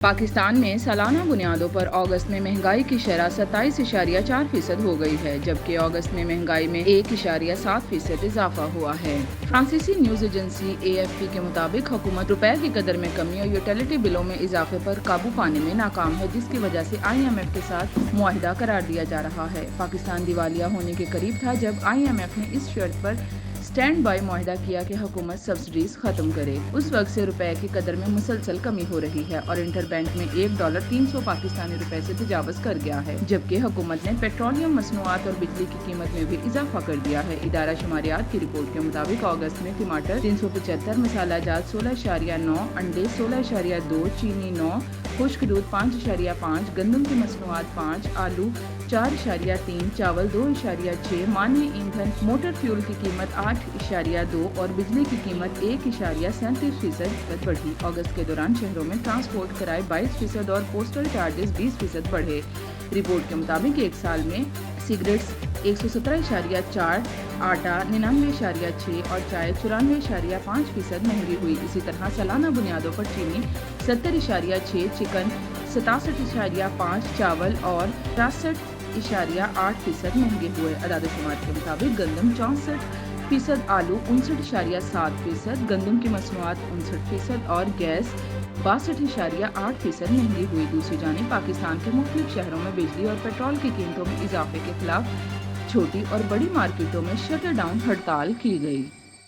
پاکستان میں سالانہ بنیادوں پر اگست میں مہنگائی کی شرح 27.4% ہو گئی ہے، جبکہ اگست میں مہنگائی میں 1.7% اضافہ ہوا ہے۔ فرانسیسی نیوز ایجنسی AFP کے مطابق حکومت روپے کی قدر میں کمی اور یوٹیلیٹی بلوں میں اضافے پر قابو پانے میں ناکام ہے، جس کی وجہ سے IMF کے ساتھ معاہدہ قرار دیا جا رہا ہے۔ پاکستان دیوالیہ ہونے کے قریب تھا جب IMF نے اس شرط پر اسٹینڈ بائی معاہدہ کیا کہ حکومت سبسڈیز ختم کرے۔ اس وقت سے روپے کی قدر میں مسلسل کمی ہو رہی ہے اور انٹر بینک میں $1 300 پاکستانی روپے سے تجاوز کر گیا ہے، جبکہ حکومت نے پیٹرولیم مصنوعات اور بجلی کی قیمت میں بھی اضافہ کر دیا ہے۔ ادارہ شماریات کی رپورٹ کے مطابق اگست میں ٹماٹر 375، مسالہ جات 16.9، انڈے 16.2، چینی 9، خشک دودھ 5.5، گندم کی مصنوعات 5، آلو 4.3، چاول 2.6، مانع ایندھن موٹر فیول کی قیمت 8.2 اور بجلی کی قیمت 1.37% بڑھی۔ اگست کے دوران شہروں میں ٹرانسپورٹ کرائے 22% اور پوسٹل چارجز 20% بڑھے۔ رپورٹ کے مطابق ایک سال میں سگریٹس 117.4، آٹا 99.6 اور چائے 94.5% مہنگی ہوئی۔ اسی طرح سالانہ بنیادوں پر چینی 70.6، چکن 67.5، چاول اور 63.8% مہنگے ہوئے۔ اعداد و شمار کے مطابق گندم 64%، آلو 59.7%، گندم کی مصنوعات 59% اور گیس 62.8% مہنگی ہوئی۔ دوسری جانب پاکستان کے مختلف شہروں میں بجلی اور پیٹرول کی قیمتوں میں اضافے کے خلاف چھوٹی اور بڑی مارکیٹوں میں شٹر ڈاؤن ہڑتال کی گئی۔